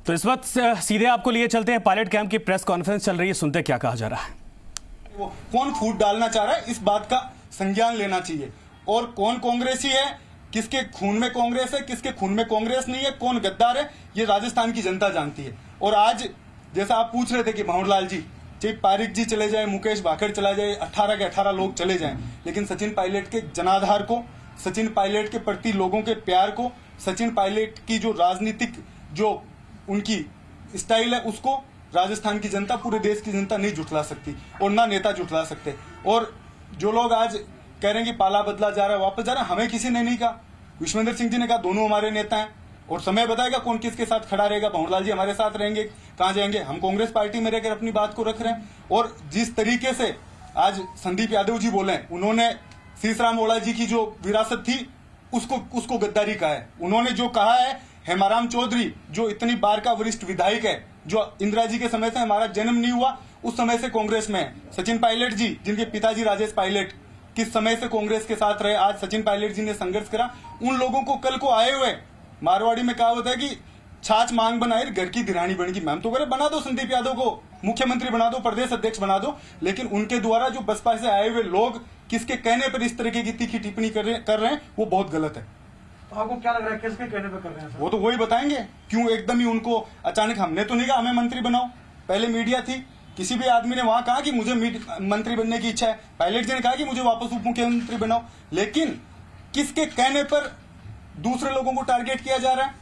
तो इस वक्त सीधे आपको लिए चलते हैं पायलट कैंप की प्रेस कॉन्फ्रेंस चल रही है, सुनते क्या कहा जा रहा है। वो कौन फूट डालना चाह रहा है इस बात का संज्ञान लेना चाहिए, और कौन कांग्रेसी है, किसके खून में कांग्रेस है, किसके खून में कांग्रेस नहीं है, कौन गद्दार है, ये राजस्थान की जनता जानती है। और आज जैसा आप पूछ रहे थे कि भंवरलाल जी, चाहे पारिक जी चले जाए, मुकेश भाखड़ चला जाए, 18 के 18 लोग चले जाएं, लेकिन सचिन पायलट के जनाधार को, सचिन पायलट के प्रति लोगों के प्यार को, सचिन पायलट की जो राजनीतिक जो उनकी स्टाइल है उसको राजस्थान की जनता, पूरे देश की जनता नहीं जुटला सकती और ना नेता जुटला सकते। और जो लोग आज कह रहे हैं कि पाला बदला जा रहा है, वापस जा रहा है, हमें किसी ने नहीं कहा। विश्वेंद्र सिंह जी ने कहा दोनों हमारे नेता हैं, और समय बताएगा कौन किसके साथ खड़ा रहेगा। भंवरलाल जी हमारे साथ रहेंगे, कहां जाएंगे, हम कांग्रेस पार्टी में रहकर अपनी बात को रख रहे हैं। और जिस तरीके से आज संदीप यादव जी बोले, उन्होंने शीशराम ओढ़ा जी की जो विरासत थी उसको गद्दारी कहा है। उन्होंने जो कहा है, हेमाराम चौधरी जो इतनी बार का वरिष्ठ विधायक है, जो इंदिरा जी के समय से हमारा जन्म नहीं हुआ उस समय से कांग्रेस में है। सचिन पायलट जी जिनके पिताजी राजेश पायलट किस समय से कांग्रेस के साथ रहे, आज सचिन पायलट जी ने संघर्ष करा। उन लोगों को कल को आए हुए मारवाड़ी में कहावत है कि छाछ मांग बनाई घर की दिरानी बनेगी। मैम तो करे बना दो संदीप यादव को मुख्यमंत्री बना दो, प्रदेश अध्यक्ष बना दो, लेकिन उनके द्वारा जो बसपा से आए हुए लोग किसके कहने पर इस तरीके की तीखी टिप्पणी कर रहे हैं वो बहुत गलत है। तो आपको क्या लग रहा है किसके कहने पे कर रहे हैं? वो तो वही बताएंगे क्यों एकदम ही उनको अचानक। हमने तो नहीं कहा हमें मंत्री बनाओ, पहले मीडिया थी, किसी भी आदमी ने वहां कहा कि मुझे मंत्री बनने की इच्छा है, पायलट जी ने कहा कि मुझे वापस उप मुख्यमंत्री बनाओ, लेकिन किसके कहने पर दूसरे लोगों को टारगेट किया जा रहा है।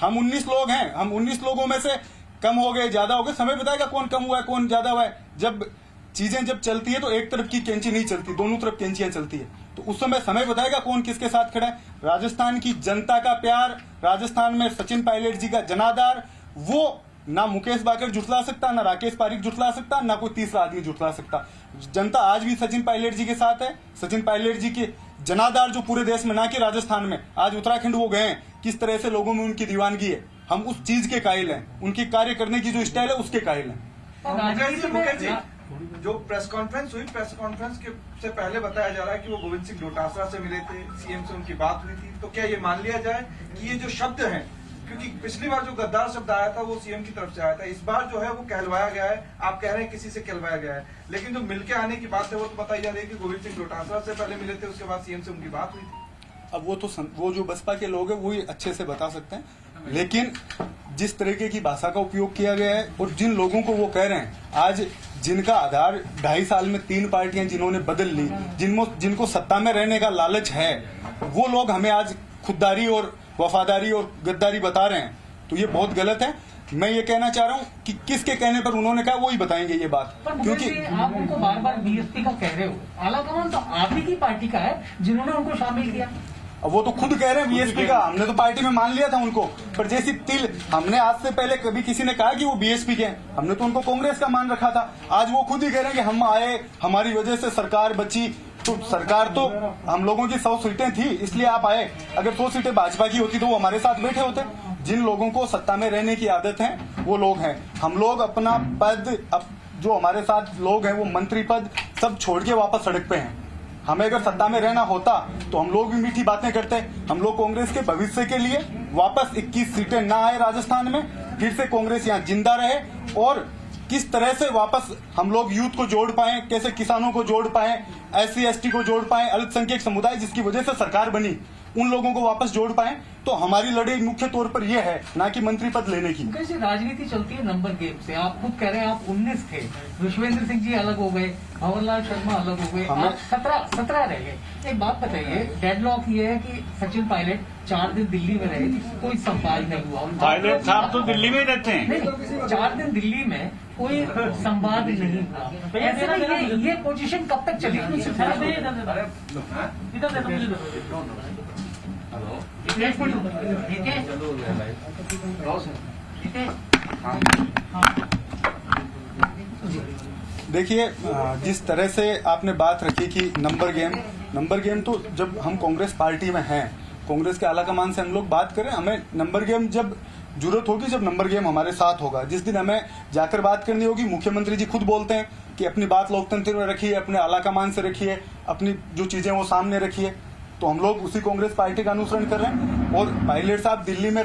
हम 19 लोग हैं, हम 19 लोगों में से कम हो गए, ज्यादा हो गए, समय बताएगा कौन कम हुआ है कौन ज्यादा हुआ है। जब चीजें जब चलती है तो एक तरफ की कैंची नहीं चलती, दोनों तरफ कैंचियां चलती है, तो उस समय बताएगा कौन किसके साथ खड़ा है। राजस्थान की जनता का प्यार, राजस्थान में सचिन पायलट जी का जनाधार, वो ना मुकेश भाखड़ जुटला सकता, ना राकेश पारिक जुटला सकता, ना कोई तीसरा आदमी जुटला सकता। जनता आज भी सचिन पायलट जी के साथ है। सचिन पायलट जी के जनाधार जो पूरे देश में, ना कि राजस्थान में, आज उत्तराखंड वो गए हैं, किस तरह से लोगों में उनकी दीवानगी है, हम उस चीज के कायल हैं, उनकी कार्य करने की जो स्टाइल है उसके कायल हैं। जो प्रेस कॉन्फ्रेंस हुई, प्रेस कॉन्फ्रेंस के से पहले बताया जा रहा है कि वो गोविंद सिंह डोटासरा से मिले थे, सीएम से उनकी बात हुई थी, तो क्या ये मान लिया जाए कि ये जो शब्द हैं, क्योंकि पिछली बार जो गद्दार शब्द आया था वो सीएम की तरफ से आया था, इस बार जो है वो कहलवाया गया है, आप कह रहे हैं किसी से कहलवाया गया है, लेकिन जो मिलके आने की बात है वो तो बताई जा रही है कि गोविंद सिंह डोटासरा से पहले मिले थे, उसके बाद सीएम से उनकी बात हुई थी। अब वो जो बसपा के लोग हैं वो ही अच्छे से बता सकते हैं, लेकिन जिस तरीके की भाषा का उपयोग किया गया है और जिन लोगों को वो कह रहे हैं, आज जिनका आधार 2.5 साल में 3 पार्टियां जिन्होंने बदल ली, जिनको सत्ता में रहने का लालच है, वो लोग हमें आज खुददारी और वफादारी और गद्दारी बता रहे हैं, तो ये बहुत गलत है। मैं ये कहना चाह रहा हूँ कि किसके कहने पर उन्होंने कहा वो ही बताएंगे ये बात, क्योंकि आप उनको बार बार बीएसपी का कह रहे हो, आलाकमान तो आप ही की पार्टी का है जिन्होंने उनको शामिल किया। अब वो तो खुद कह रहे हैं बीएसपी का, हमने तो पार्टी में मान लिया था उनको, पर जैसी तिल हमने आज से पहले कभी किसी ने कहा कि वो बीएसपी के हैं, हमने तो उनको कांग्रेस का मान रखा था। आज वो खुद ही कह रहे हैं कि हम आए, हमारी वजह से सरकार बची, तो सरकार तो हम लोगों की 100 सीटें थी इसलिए आप आए, अगर 100 सीटें भाजपा की होती तो वो हमारे साथ बैठे होते। जिन लोगों को सत्ता में रहने की आदत है वो लोग हैं, हम लोग अपना पद, जो हमारे साथ लोग हैं वो मंत्री पद सब छोड़ के वापस सड़क पे हैं। हमें अगर सत्ता में रहना होता तो हम लोग भी मीठी बातें करते, हम लोग कांग्रेस के भविष्य के लिए वापस 21 सीटें ना आए राजस्थान में, फिर से कांग्रेस यहाँ जिंदा रहे, और किस तरह से वापस हम लोग यूथ को जोड़ पाए, कैसे किसानों को जोड़ पाए, SC ST को जोड़ पाए, अल्पसंख्यक समुदाय जिसकी वजह से सरकार बनी, उन लोगों को वापस जोड़ पाए, तो हमारी लड़ाई मुख्य तौर पर यह है, ना कि मंत्री पद लेने की। कैसे राजनीति चलती है नंबर गेम से, आप खुद कह रहे हैं आप 19 थे, विश्वेंद्र सिंह जी अलग हो गए, भंवरलाल शर्मा अलग हो गए, आप 17 रह गए। एक बात बताइए, डेडलॉक ये है कि सचिन पायलट 4 दिन दिल्ली में रहे, कोई संवाद नहीं हुआ। पायलट साहब तो दिल्ली में ही रहते हैं। नहीं, 4 दिन दिल्ली में कोई संवाद नहीं हुआ, ऐसे में ये पोजीशन कब तक चलेगी? देखिए, जिस तरह से आपने बात रखी कि नंबर गेम तो जब हम कांग्रेस पार्टी में हैं, कांग्रेस के आलाकमान से हम लोग बात करें, हमें नंबर गेम जब जरूरत होगी, जब नंबर गेम हमारे साथ होगा, जिस दिन हमें जाकर बात करनी होगी, मुख्यमंत्री जी खुद बोलते हैं कि अपनी बात लोकतंत्र में रखिए, अपने आलाकमान से रखिए, अपनी जो चीजें वो सामने रखिए, तो हम लोग उसी कांग्रेस पार्टी का अनुसरण कर रहे हैं। और पायलट साहब दिल्ली में